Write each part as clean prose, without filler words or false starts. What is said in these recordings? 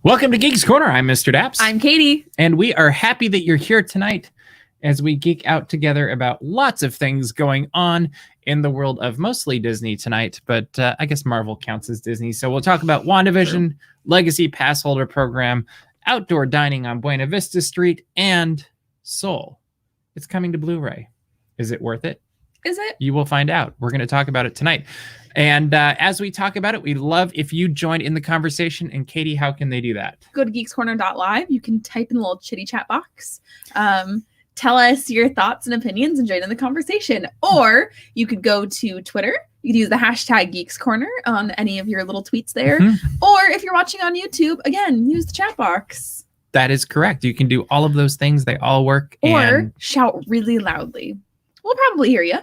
Welcome to Geeks Corner. I'm Mr. DAPs. I'm Katie. And we are happy that you're here tonight as we geek out together about lots of things going on in the world of mostly Disney tonight, but I guess Marvel counts as Disney. So we'll talk about WandaVision, Legacy Passholder program, outdoor dining on Buena Vista Street, and Soul. It's coming to Blu-ray. Is it worth it? Is it? You will find out. We're going to talk about it tonight. And as we talk about it, we'd love if you joined in the conversation. And Katie, how can they do that? Go to geekscorner.live. You can type in the little chitty chat box. Tell us your thoughts and opinions and join in the conversation. Or you could go to Twitter. You could use the hashtag Geeks Corner on any of your little tweets there. Or if you're watching on YouTube, again, use the chat box. That is correct. You can do all of those things. They all work. Or shout really loudly. We'll probably hear you.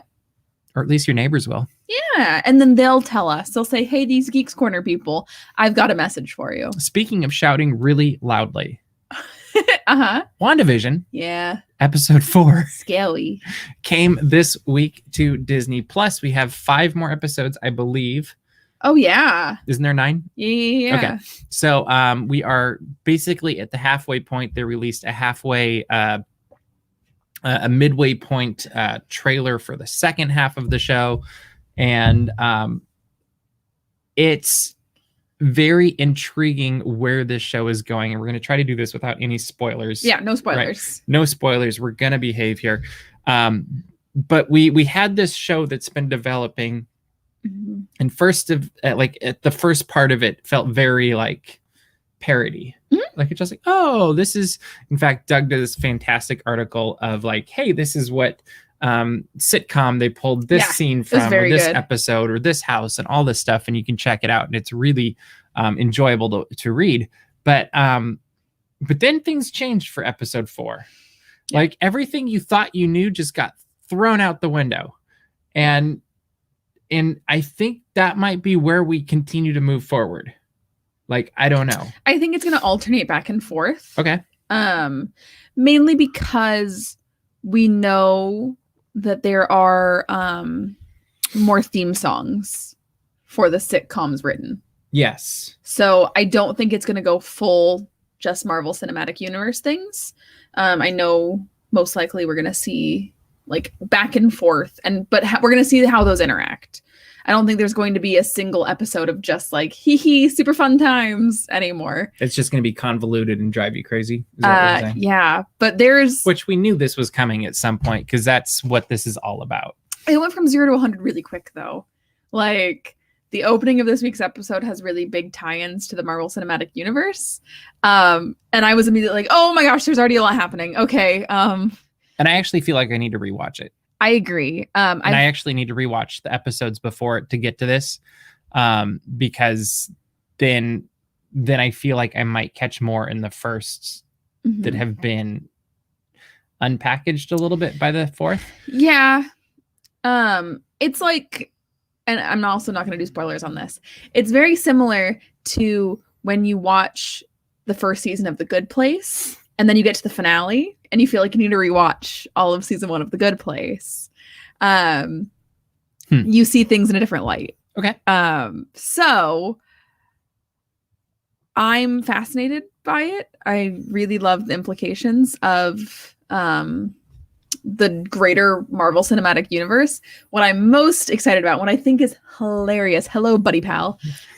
Or at least your neighbors will. Yeah. And then they'll tell us. They'll say, hey, these Geeks Corner people, I've got a message for you. Speaking of shouting really loudly. WandaVision. Yeah. Episode 4. Scary. Came this week to Disney Plus. We have 5 more episodes, I believe. Oh, yeah. Isn't there 9? Yeah. Okay. So we are basically at the halfway point. They released a midway point trailer for the second half of the show. And it's very intriguing where this show is going. And we're going to try to do this without any spoilers. Yeah, no spoilers. Right? No spoilers. We're going to behave here. But we had this show that's been developing. And at the first part of it felt very like parody. Like it's just like, oh, this is, in fact, Doug did this fantastic article of like, hey, this is what sitcom they pulled this scene from, or this episode, or this house, and all this stuff, and you can check it out, and it's really enjoyable to read. But then things changed for episode 4. Like everything you thought you knew just got thrown out the window, and I think that might be where we continue to move forward. Like, I don't know. I think it's going to alternate back and forth. Okay. Mainly because we know that there are more theme songs for the sitcoms written. Yes. So I don't think it's going to go full just Marvel Cinematic Universe things. I know most likely we're going to see like back and forth, but we're going to see how those interact. I don't think there's going to be a single episode of just like hee super fun times anymore. It's just going to be convoluted and drive you crazy. Is that what you're saying? Yeah, but which we knew this was coming at some point because that's what this is all about. It went from 0 to 100 really quick though. Like the opening of this week's episode has really big tie-ins to the Marvel Cinematic Universe. And I was immediately like, oh my gosh, there's already a lot happening. Okay. And I actually feel like I need to rewatch it. I agree. And I actually need to rewatch the episodes before it to get to this, because then I feel like I might catch more in the first that have been unpackaged a little bit by the 4th. Yeah. It's like, and I'm also not going to do spoilers on this. It's very similar to when you watch the first season of The Good Place and then you get to the finale and you feel like you need to rewatch all of season 1 of The Good Place. You see things in a different light. Okay. So I'm fascinated by it. I really love the implications of the greater Marvel Cinematic Universe. What I'm most excited about, what I think is hilarious, hello, buddy pal.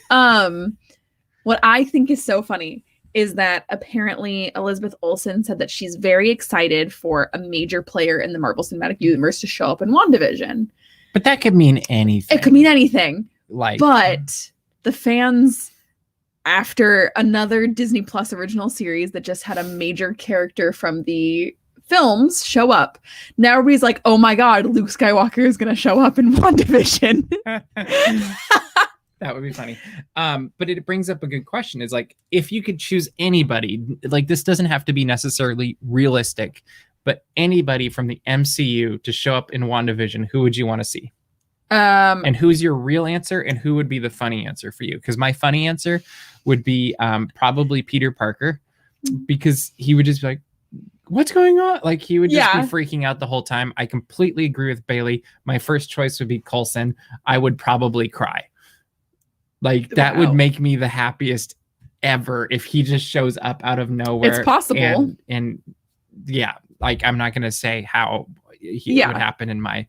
What I think is so funny is that apparently Elizabeth Olsen said that she's very excited for a major player in the Marvel Cinematic Universe to show up in WandaVision. But that could mean anything. It could mean anything. But the fans, after another Disney Plus original series that just had a major character from the films show up, now everybody's like, oh my God, Luke Skywalker is going to show up in WandaVision. That would be funny. But it brings up a good question. Is like, if you could choose anybody, like this doesn't have to be necessarily realistic, but anybody from the MCU to show up in WandaVision, who would you want to see? And who's your real answer and who would be the funny answer for you? Because my funny answer would be probably Peter Parker, because he would just be like, what's going on? Like he would just be freaking out the whole time. I completely agree with Bailey. My first choice would be Coulson. I would probably cry. Like that would make me the happiest ever if he just shows up out of nowhere. It's possible. And yeah, like I'm not going to say how it would happen in my...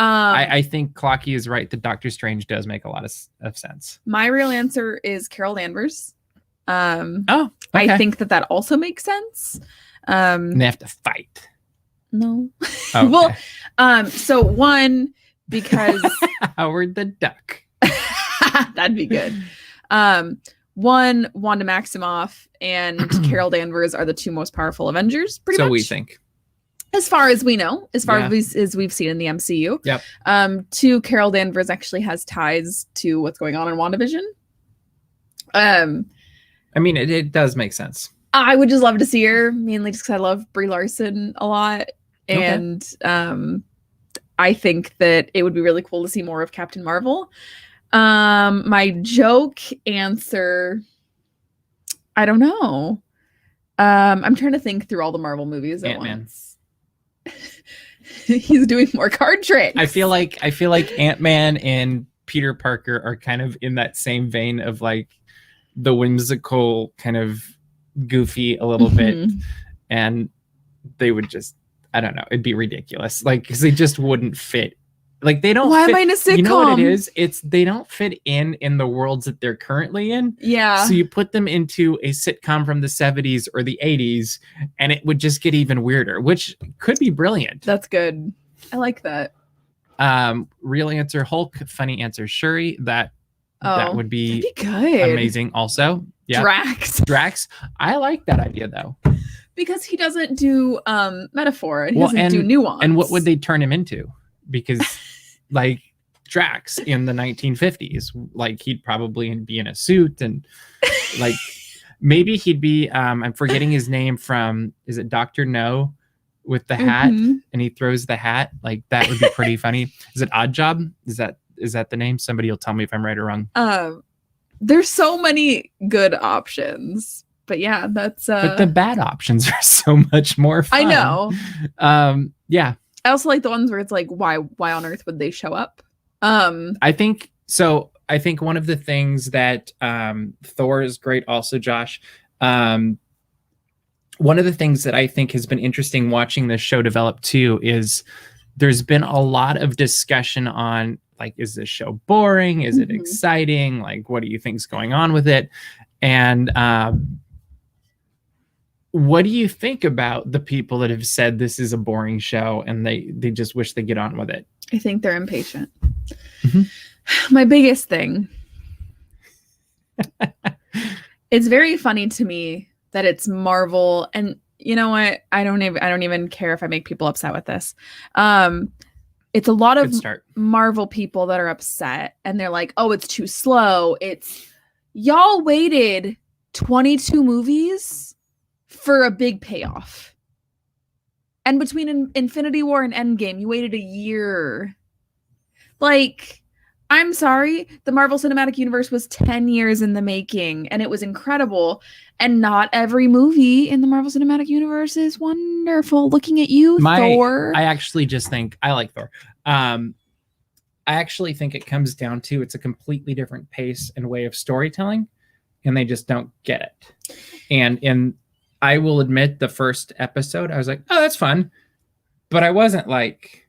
I think Clocky is right that Doctor Strange does make a lot of sense. My real answer is Carol Danvers. Okay. I think that also makes sense. And they have to fight. No. Okay. Well, so one, because Howard the Duck. that'd be good. One, Wanda Maximoff and Carol Danvers are the two most powerful Avengers, pretty much. So we think. As far as we know, as far as we've seen in the MCU. Yep. Two, Carol Danvers actually has ties to what's going on in WandaVision. I mean, it does make sense. I would just love to see her, mainly just because I love Brie Larson a lot. And I think that it would be really cool to see more of Captain Marvel. My joke answer, I don't know. I'm trying to think through all the Marvel movies at once. He's doing more card tricks. I feel like Ant-Man and Peter Parker are kind of in that same vein of like the whimsical, kind of goofy a little bit, and they would just, I don't know, it'd be ridiculous, like, because they just wouldn't fit. Like, they don't. Why fit, am I in a sitcom? You know what it is? It's they don't fit in the worlds that they're currently in. Yeah. So you put them into a sitcom from the 70s or the 80s, and it would just get even weirder, which could be brilliant. That's good. I like that. Real answer Hulk. Funny answer Shuri. That would be good. Amazing. Also, yeah. Drax. I like that idea though, because he doesn't do metaphor and he doesn't do nuance. And what would they turn him into? Because like Drax in the 1950s, like he'd probably be in a suit and like maybe he'd be I'm forgetting his name from, is it Dr. No with the hat, and he throws the hat, like that would be pretty funny. Is it Odd Job? Is that the name? Somebody will tell me if I'm right or wrong. There's so many good options, but yeah, that's but the bad options are so much more fun. I know. Yeah. I also like the ones where it's like, why on earth would they show up? I think one of the things that Thor is great also, Josh. One of the things that I think has been interesting watching this show develop too is there's been a lot of discussion on, like, is this show boring? Is it exciting? Like, what do you think's going on with it? And what do you think about the people that have said this is a boring show and they just wish they get on with it? I think they're impatient. My biggest thing. It's very funny to me that it's Marvel, and you know what? I don't even care if I make people upset with this. It's a lot of Marvel people that are upset and they're like, oh, it's too slow. Y'all waited 22 movies for a big payoff. And between Infinity War and Endgame, you waited a year. Like, I'm sorry, the Marvel Cinematic Universe was 10 years in the making, and it was incredible. And not every movie in the Marvel Cinematic Universe is wonderful. Looking at you, Thor. I actually just think, I like Thor. I actually think it comes down to, it's a completely different pace and way of storytelling, and they just don't get it. And I will admit, the first episode, I was like, oh, that's fun. But I wasn't like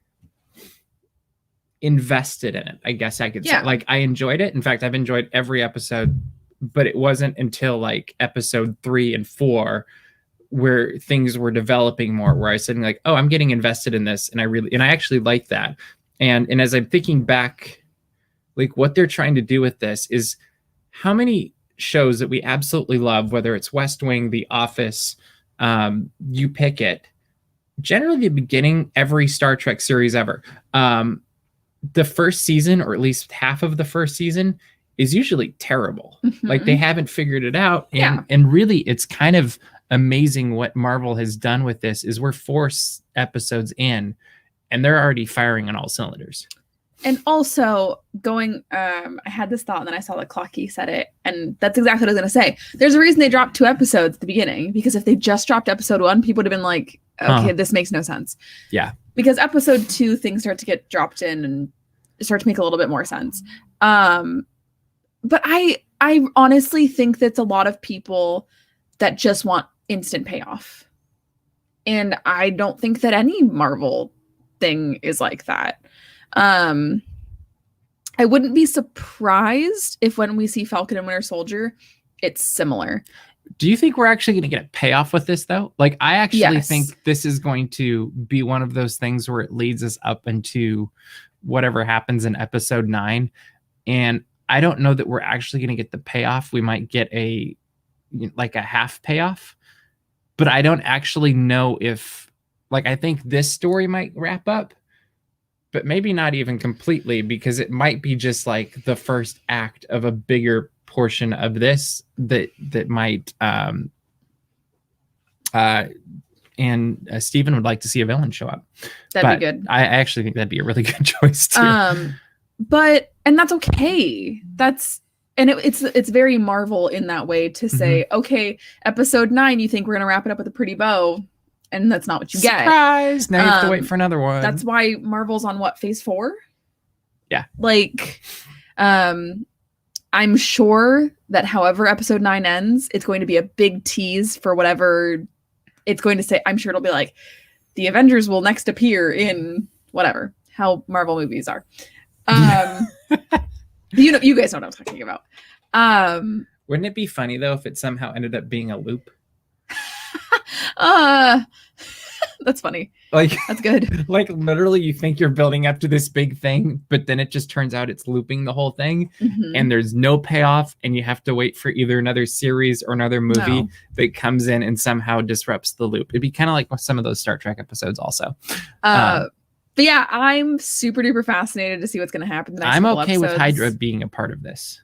invested in it, I guess I could say. Like, I enjoyed it. In fact, I've enjoyed every episode, but it wasn't until like episode 3 and 4 where things were developing more, where I was saying like, oh, I'm getting invested in this. And I actually like that. And as I'm thinking back, like what they're trying to do with this is how many shows that we absolutely love, whether it's West Wing, The Office, you pick it, generally the beginning, every Star Trek series ever, the first season, or at least half of the first season, is usually terrible. Like they haven't figured it out. And really it's kind of amazing what Marvel has done with this is we're 4 episodes in and they're already firing on all cylinders. And also going, I had this thought and then I saw that Clocky said it, and that's exactly what I was going to say. There's a reason they dropped 2 episodes at the beginning, because if they just dropped episode 1, people would have been like, okay, this makes no sense. Yeah. Because episode 2, things start to get dropped in and start to make a little bit more sense. But I honestly think that's a lot of people that just want instant payoff. And I don't think that any Marvel thing is like that. I wouldn't be surprised if when we see Falcon and Winter Soldier, it's similar. Do you think we're actually going to get a payoff with this, though? Like, I actually think this is going to be one of those things where it leads us up into whatever happens in episode 9. And I don't know that we're actually going to get the payoff. We might get a half payoff, but I don't actually know if, like, I think this story might wrap up, but maybe not even completely, because it might be just like the first act of a bigger portion of this that might and Steven would like to see a villain show up. That'd be good. I actually think that'd be a really good choice too. And that's okay. It's very Marvel in that way to say, okay, episode 9, you think we're gonna wrap it up with a pretty bow, and that's not what you get. Surprise! Now you have to wait for another one. That's why Marvel's on phase 4? Yeah. Like, I'm sure that however episode 9 ends, it's going to be a big tease for whatever it's going to say. I'm sure it'll be like, the Avengers will next appear in whatever, how Marvel movies are. You guys know what I'm talking about. Wouldn't it be funny though if it somehow ended up being a loop? That's funny. Like, that's good. Like, literally, you think you're building up to this big thing, but then it just turns out it's looping the whole thing, and there's no payoff, and you have to wait for either another series or another movie that comes in and somehow disrupts the loop. It'd be kind of like some of those Star Trek episodes also. But yeah, I'm super duper fascinated to see what's going to happen in the next couple okay episodes. with Hydra being a part of this.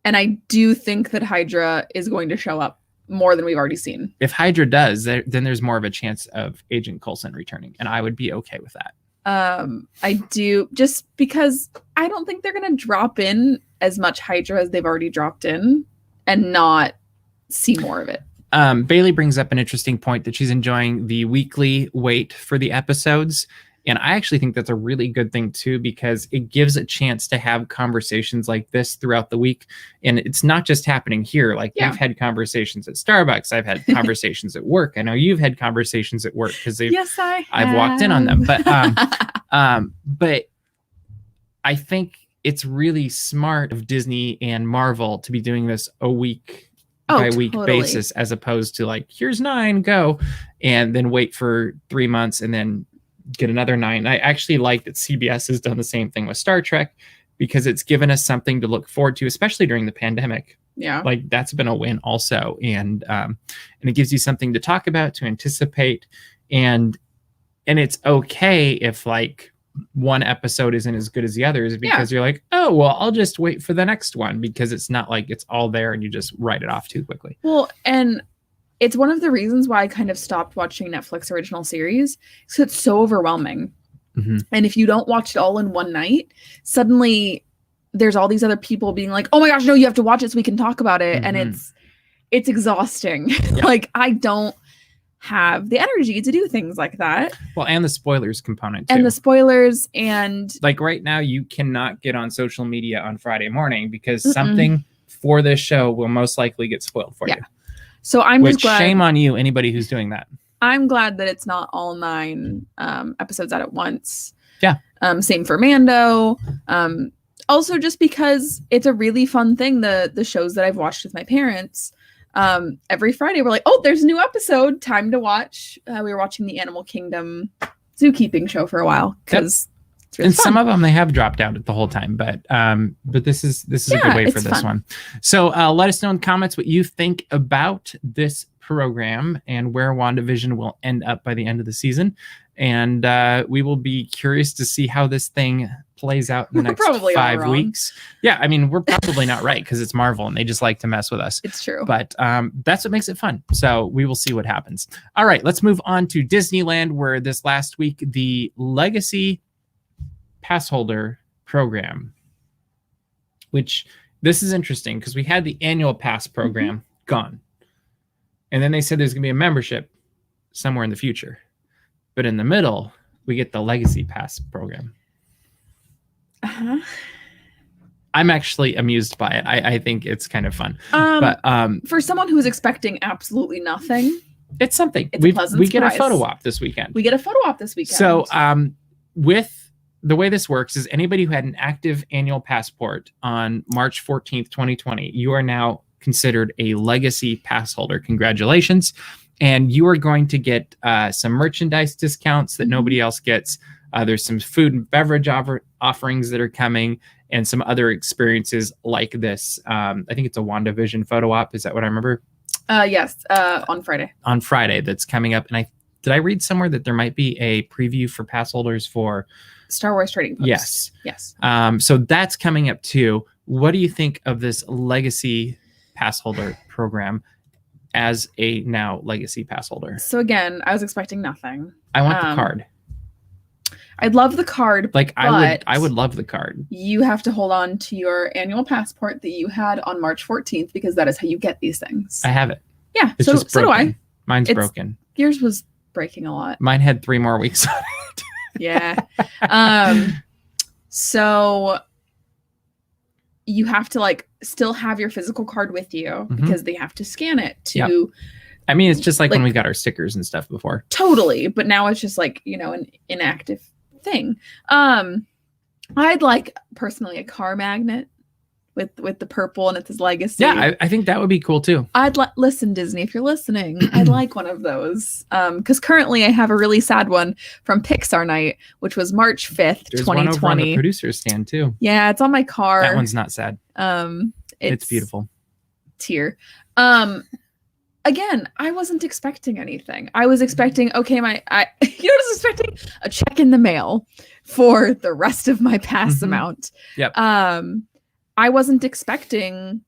And I do think that Hydra is going to show up more than we've already seen. If Hydra does, then there's more of a chance of Agent Coulson returning, and I would be okay with that. I do, just because I don't think they're going to drop in as much Hydra as they've already dropped in and not see more of it. Bailey brings up an interesting point that she's enjoying the weekly wait for the episodes. And I actually think that's a really good thing too, because it gives a chance to have conversations like this throughout the week. And it's not just happening here. Like, we've had conversations at Starbucks. I've had conversations at work. I know you've had conversations at work because I've walked in on them. But I think it's really smart of Disney and Marvel to be doing this a week by week basis, as opposed to like, here's 9, go, and then wait for 3 months and then get another 9. I actually like that CBS has done the same thing with Star Trek, because it's given us something to look forward to, especially during the pandemic. Yeah, like that's been a win also, and it gives you something to talk about, to anticipate, and it's okay if like one episode isn't as good as the others, because you're like, oh well, I'll just wait for the next one, because it's not like it's all there and you just write it off too quickly. Well, and it's one of the reasons why I kind of stopped watching Netflix original series, because it's so overwhelming. And if you don't watch it all in one night, suddenly there's all these other people being like, oh my gosh, no, you have to watch it so we can talk about it. And it's exhausting. Like, I don't have the energy to do things like that. Well, and the spoilers component too. And the spoilers, and like right now you cannot get on social media on Friday morning, because something for this show will most likely get spoiled for you. So I'm just glad. Shame on you, anybody who's doing that. I'm glad that it's not all 9 episodes out at once. Yeah. Same for Mando. Also, just because it's a really fun thing. The shows that I've watched with my parents, every Friday we're like, oh, there's a new episode, time to watch. We were watching the Animal Kingdom zookeeping show for a while, because it's really fun. Some of them they have dropped out the whole time, but this is a good way for this one. So let us know in the comments what you think about this program and where WandaVision will end up by the end of the season, and we will be curious to see how this thing plays out in the next 5 weeks. Yeah, I mean, we're probably not right, because it's Marvel and they just like to mess with us. It's true, but that's what makes it fun. So we will see what happens. All right, let's move on to Disneyland, where this last week the Legacy Passholder program, which this is interesting because we had the annual pass program gone, and then they said there's gonna be a membership somewhere in the future, but in the middle we get the Legacy Pass program. I'm actually amused by it. I think it's kind of fun. But for someone who is expecting absolutely nothing, it's something. It's a pleasant we get a surprise. photo op this weekend. We get a photo op this weekend. So with the way this works is anybody who had an active annual passport on March 14th, 2020, you are now considered a Legacy Passholder. Congratulations. And you are going to get some merchandise discounts that nobody else gets. There's some food and beverage offerings that are coming, and some other experiences like this. I think it's a WandaVision photo op. Is that what I remember? Yes, on Friday. On Friday, that's coming up. And did I read somewhere that there might be a preview for pass holders for Star Wars Trading Post? Yes. So that's coming up too. What do you think of this Legacy Passholder program as a now Legacy Passholder? So again, I was expecting nothing. I want the card. I'd love the card. Like I would love the card. You have to hold on to your annual passport that you had on March 14th because that is how you get these things. I have it. Yeah, it's just broken. So do I. Mine's broken. Yours was breaking a lot. Mine had 3 more weeks on it. Yeah. So you have to like still have your physical card with you because they have to scan it to. Yep. I mean, it's just like when we got our stickers and stuff before. Totally, but now it's just like, you know, an inactive thing. I'd like personally a car magnet with the purple and it says Legacy. Yeah, I think that would be cool too. Listen, Disney, if you're listening, I'd like one of those. Because currently I have a really sad one from Pixar Night, which was March 5th, There's 2020. One over on the producer's stand too. Yeah, it's on my car. That one's not sad. It's beautiful. Tear. Again, I wasn't expecting anything. I was expecting, okay, I was expecting a check in the mail for the rest of my pass amount. Yep. I wasn't expecting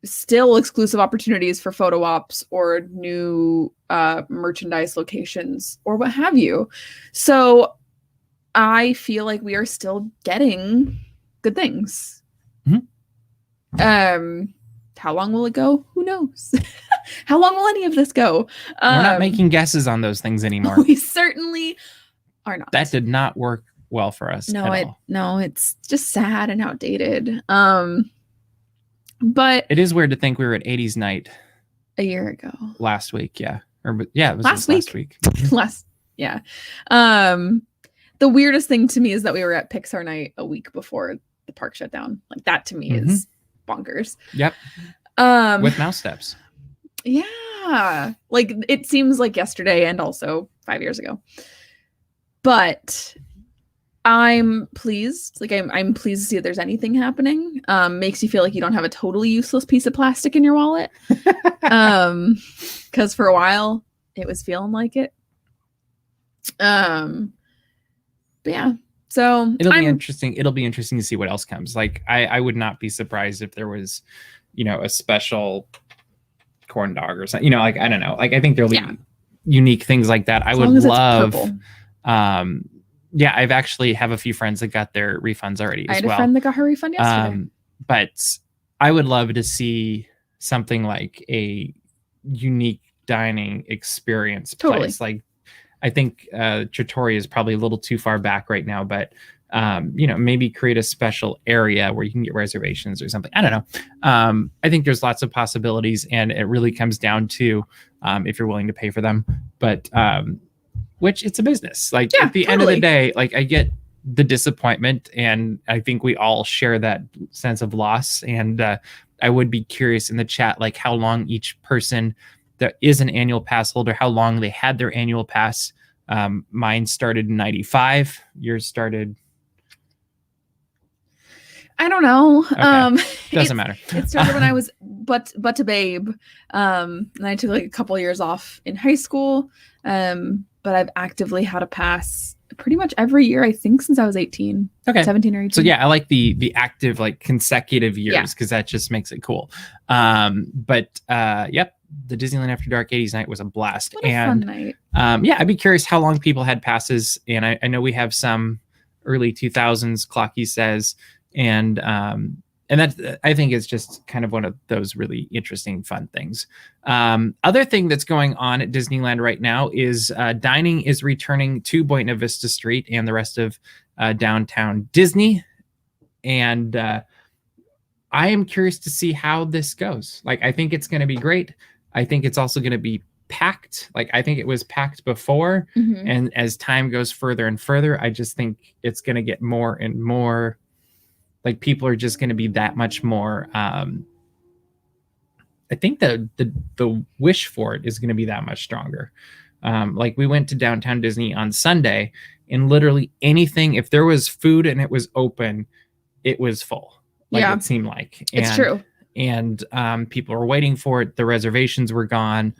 still exclusive opportunities for photo ops or new merchandise locations or what have you. So I feel like we are still getting good things. How long will it go? Who knows? How long will any of this go? We're not making guesses on those things anymore. We certainly are not. That did not work well for us. No, it's just sad and outdated. But it is weird to think we were at 80s night a year ago. Last week, yeah. It was last week. Yeah. The weirdest thing to me is that we were at Pixar Night a week before the park shut down. Like that to me is bonkers. Yep. With mouse steps. Yeah. Like it seems like yesterday and also 5 years ago. But I'm pleased. Like I'm pleased to see that there's anything happening. Makes you feel like you don't have a totally useless piece of plastic in your wallet. Because for a while it was feeling like it. But yeah. So it'll be interesting. It'll be interesting to see what else comes. Like I would not be surprised if there was, a special corn dog or something. Like I don't know. Like I think there'll be unique things like that. I would love. I've actually have a few friends that got their refunds already. I had a friend that got her refund yesterday. But I would love to see something like a unique dining experience place. Like I think Trattoria is probably a little too far back right now, but maybe create a special area where you can get reservations or something. I don't know. I think there's lots of possibilities, and it really comes down to if you're willing to pay for them. But which it's a business. Like at the end of the day, like I get the disappointment, and I think we all share that sense of loss. And I would be curious in the chat, like how long each person that is an annual pass holder, how long they had their annual pass. Mine started in 95. Yours started. I don't know. Okay. Doesn't matter. It started when I was but a babe. And I took like a couple of years off in high school. But I've actively had a pass pretty much every year, I think, since I was 18. Okay. 17 or 18. So yeah, I like the active, like consecutive years because that just makes it cool. But the Disneyland After Dark 80s night was a blast. What a fun night. I'd be curious how long people had passes. And I know we have some early 2000s, Clocky says. And that I think is just kind of one of those really interesting, fun things. Other thing that's going on at Disneyland right now is dining is returning to Buena Vista Street and the rest of downtown Disney. And I am curious to see how this goes. Like, I think it's going to be great. I think it's also going to be packed. Like, I think it was packed before. Mhm. And as time goes further and further, I just think it's going to get more and more, like, people are just going to be that much more. I think the wish for it is going to be that much stronger. Like, we went to Downtown Disney on Sunday, and literally anything, if there was food and it was open, it was full. Like, Yeah. it seemed like. It's true. And people were waiting for it. The reservations were gone.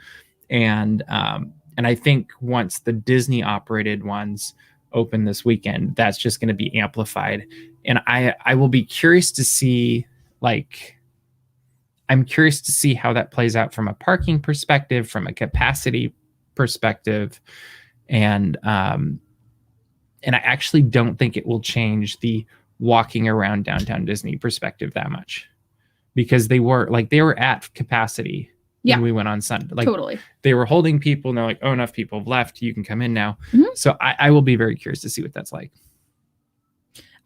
And I think once the Disney operated ones open this weekend, that's just going to be amplified. And I will be curious to see, like, I'm curious to see how that plays out from a parking perspective, from a capacity perspective. And I actually don't think it will change the walking around Downtown Disney perspective that much, because they were at capacity when we went on Sunday. Like, totally. They were holding people and they're like, oh, enough people have left. You can come in now. Mm-hmm. So I will be very curious to see what that's like.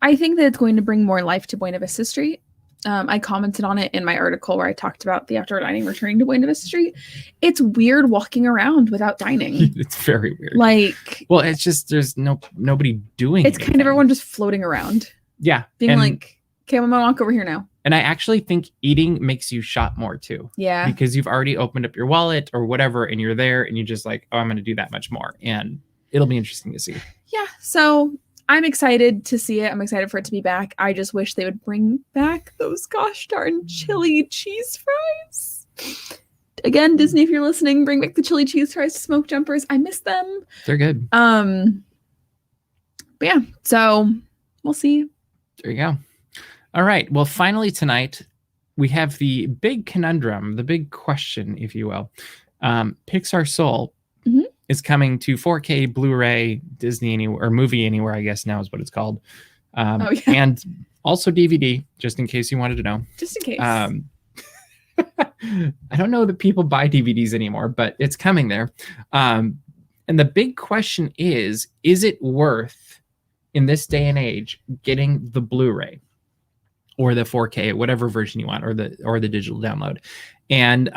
I think that it's going to bring more life to Buena Vista Street. I commented on it in my article where I talked about the outdoor dining returning to Buena Vista Street. It's weird walking around without dining. It's very weird. Like, well, it's just, there's nobody doing it's anything. kind of everyone just floating around. Yeah. Being like, okay, I'm gonna walk over here now. And I actually think eating makes you shop more too. Yeah. Because you've already opened up your wallet or whatever, and you're there and you're just like, oh, I'm going to do that much more. And it'll be interesting to see. Yeah. So I'm excited to see it. I'm excited for it to be back. I just wish they would bring back those gosh darn chili cheese fries. Again, Disney, if you're listening, bring back the chili cheese fries to Smoke Jumpers. I miss them. They're good. But yeah, so we'll see. There you go. All right. Well, finally tonight, we have the big conundrum, the big question, if you will. Pixar Soul is coming to 4K Blu-ray, Disney Anywhere, or Movie Anywhere, I guess now is what it's called. And also DVD, just in case you wanted to know. Just in case. I don't know that people buy DVDs anymore, but it's coming there. And the big question is it worth, in this day and age, getting the Blu-ray or the 4K, whatever version you want, or the digital download? And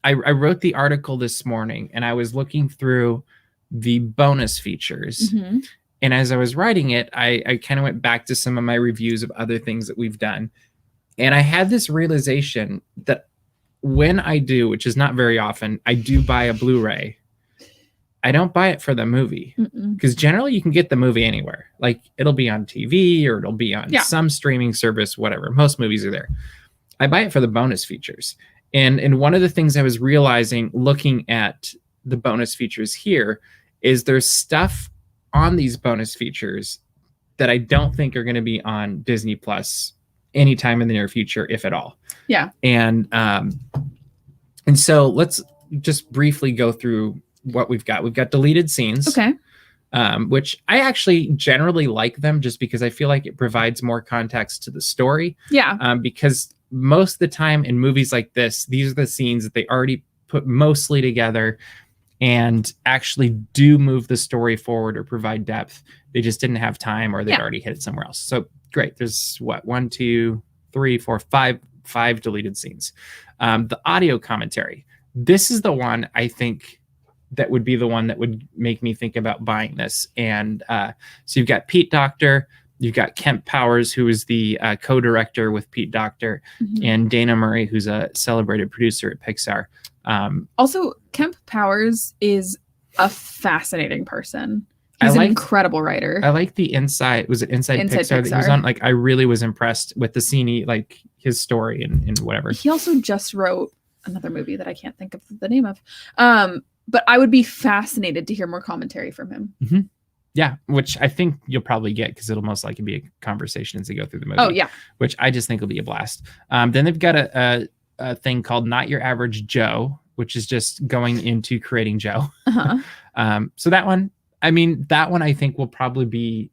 I wrote the article this morning, and I was looking through the bonus features. And as I was writing it, I kind of went back to some of my reviews of other things that we've done. And I had this realization that when I do, which is not very often, I do buy a Blu-ray, I don't buy it for the movie, because generally you can get the movie anywhere. Like, it'll be on TV or it'll be on some streaming service, whatever. Most movies are there. I buy it for the bonus features. And one of the things I was realizing looking at the bonus features here is there's stuff on these bonus features that I don't think are going to be on Disney Plus anytime in the near future, if at all. Yeah. And so let's just briefly go through what we've got. We've got deleted scenes. Okay. Which I actually generally like them, just because I feel like it provides more context to the story. Yeah. Because most of the time in movies like this, these are the scenes that they already put mostly together and actually do move the story forward or provide depth. They just didn't have time, or they'd already hit it somewhere else. So great. There's what, 1, 2, 3, 4, 5 deleted scenes. The audio commentary. This is the one I think that would be the one that would make me think about buying this. And so you've got Pete Docter, you've got Kemp Powers, who is the co-director with Pete Docter, and Dana Murray, who's a celebrated producer at Pixar. Also, Kemp Powers is a fascinating person. He's an incredible writer. I like the Inside. Was it Inside Pixar that he was on? Like, I really was impressed with the scene, like his story and whatever. He also just wrote another movie that I can't think of the name of. But I would be fascinated to hear more commentary from him. Yeah, which I think you'll probably get, because it'll most likely be a conversation as they go through the movie. Oh, yeah. Which I just think will be a blast. Then they've got a thing called Not Your Average Joe, which is just going into creating Joe. So that one I think will probably be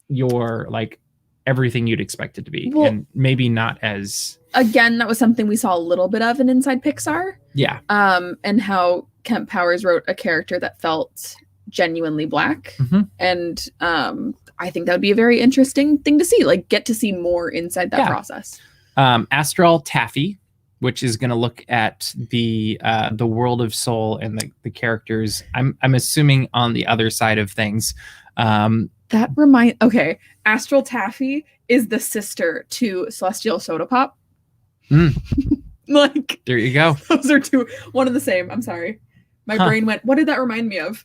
your, like, everything you'd expect it to be. Well, and maybe not as... Again, that was something we saw a little bit of in Inside Pixar. Yeah. And how Kemp Powers wrote a character that felt genuinely Black. And I think that would be a very interesting thing to see, like get to see more inside that process. Astral Taffy, which is going to look at the world of Soul and the characters. I'm assuming on the other side of things. Astral Taffy is the sister to Celestial Soda Pop. Like, there you go. Those are one and the same. I'm sorry. My brain went, what did that remind me of?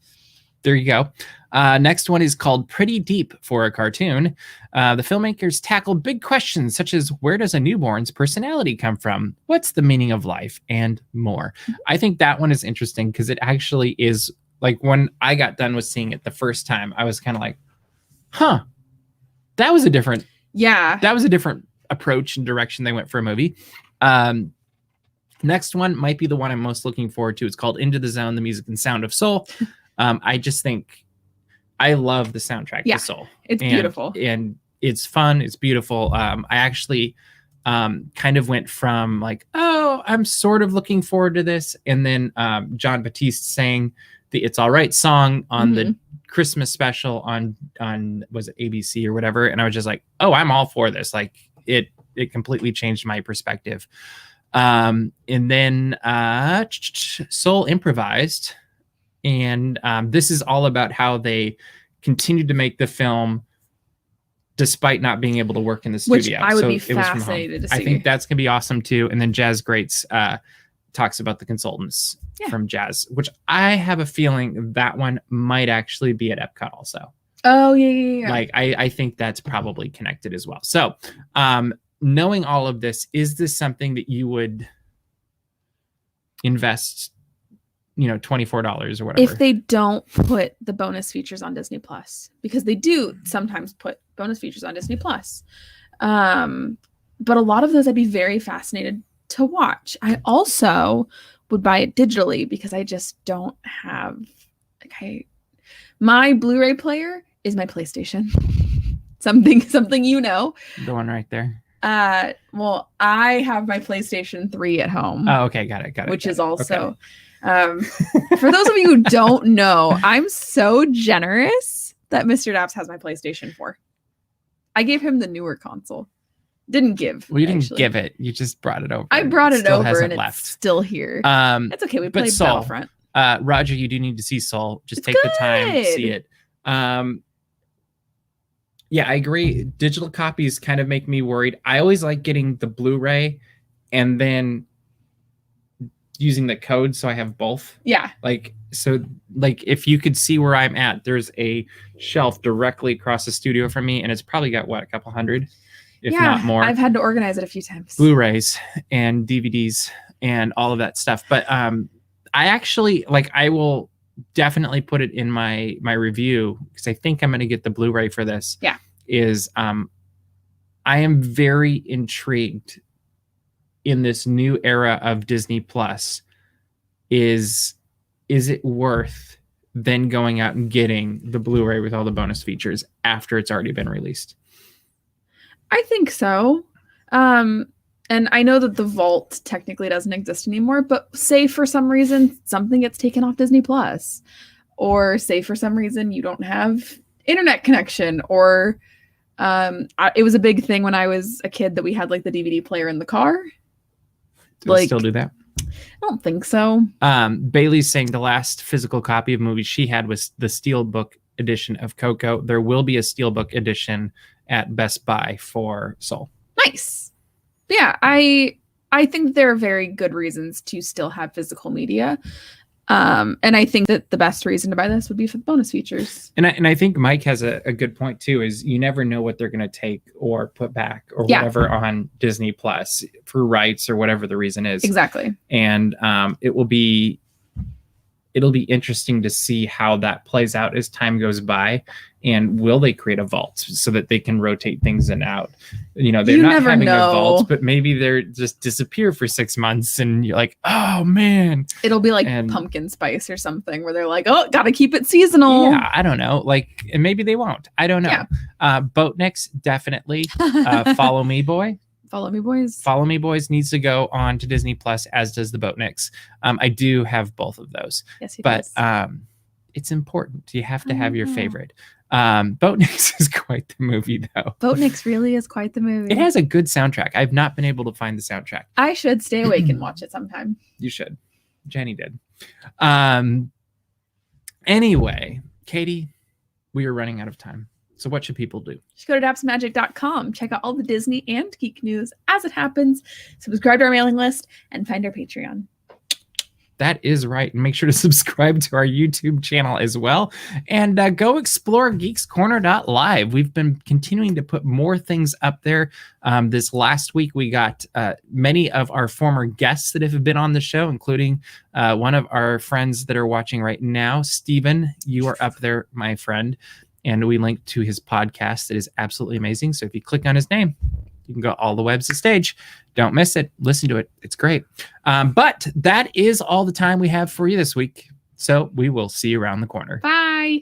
There you go. Next one is called Pretty Deep for a cartoon. The filmmakers tackle big questions such as where does a newborn's personality come from? What's the meaning of life? And more. I think that one is interesting because it actually is, like, when I got done with seeing it the first time, I was kind of like, that was a different approach and direction they went for a movie. Next one might be the one I'm most looking forward to. It's called Into the Zone, the Music and Sound of Soul. I just think I love the soundtrack to Soul. It's beautiful. And it's fun. It's beautiful. I actually kind of went from like, oh, I'm sort of looking forward to this. And then John Batiste sang the It's All Right song on the Christmas special on was it ABC or whatever. And I was just like, oh, I'm all for this. Like it completely changed my perspective. And then Soul Improvised. And this is all about how they continued to make the film despite not being able to work in the studio. Which I would be fascinated to see. I think that's going to be awesome too. And then Jazz Greats talks about the consultants from Jazz, which I have a feeling that one might actually be at Epcot also. Oh, yeah. Like, I think that's probably connected as well. So, knowing all of this, is this something that you would invest, $24 or whatever? If they don't put the bonus features on Disney Plus, because they do sometimes put bonus features on Disney Plus. But a lot of those I'd be very fascinated to watch. I also would buy it digitally because I just don't have, my Blu-ray player is my PlayStation. something the one right there. Well, I have my PlayStation 3 at home. Oh, okay, got it. Which is also, for those of you who don't know, I'm so generous that Mr. Daps has my PlayStation 4. I gave him the newer console. Didn't give. Well, you didn't give it. You just brought it over. I brought it over and it's still here. It's okay. We played Battlefront. Roger, you do need to see Soul. Just take the time to see it. Yeah, I agree. Digital copies kind of make me worried. I always like getting the Blu-ray and then using the code so I have both. Yeah. So if you could see where I'm at, there's a shelf directly across the studio from me, and it's probably got a couple hundred, if not more. I've had to organize it a few times. Blu-rays and DVDs and all of that stuff. But I actually I will definitely put it in my review because I think I'm going to get the Blu-ray for this. Yeah. I am very intrigued in this new era of Disney Plus. Is it worth then going out and getting the Blu-ray with all the bonus features after it's already been released? I think so. And I know that the vault technically doesn't exist anymore, but say for some reason something gets taken off Disney Plus, or say for some reason you don't have internet connection, or it was a big thing when I was a kid that we had the DVD player in the car. Do they still do that? I don't think so. Bailey's saying the last physical copy of movies she had was the Steelbook edition of Coco. There will be a Steelbook edition at Best Buy for Soul. Nice. Yeah, I think there are very good reasons to still have physical media. And I think that the best reason to buy this would be for the bonus features. And I think Mike has a good point too, is you never know what they're going to take or put back or whatever on Disney Plus for rights or whatever the reason is. Exactly. And it'll be interesting to see how that plays out as time goes by. And will they create a vault so that they can rotate things in and out? They're not having a vault, but maybe they're just disappear for 6 months and you're like, oh man. It'll be pumpkin spice or something where they're like, oh, gotta keep it seasonal. Yeah, I don't know. And maybe they won't. I don't know. Yeah. Boatniks, definitely. Follow Me Boy. Follow Me Boys. Follow Me Boys needs to go on to Disney Plus, as does the Boatniks. I do have both of those. Yes, but it's important. You have to have your favorite. Boatniks is quite the movie, though. Boatniks really is quite the movie. It has a good soundtrack. I've not been able to find the soundtrack. I should stay awake and watch it sometime. You should. Jenny did. Anyway, Katie, we are running out of time. So what should people do? Just go to dapsmagic.com. Check out all the Disney and geek news as it happens. Subscribe to our mailing list and find our Patreon. That is right. And make sure to subscribe to our YouTube channel as well. And go explore geekscorner.live. We've been continuing to put more things up there. This last week, we got many of our former guests that have been on the show, including one of our friends that are watching right now. Steven, you are up there, my friend. And we linked to his podcast that is absolutely amazing. So if you click on his name, you can go all the webs to stage. Don't miss it. Listen to it. It's great. But that is all the time we have for you this week. So we will see you around the corner. Bye.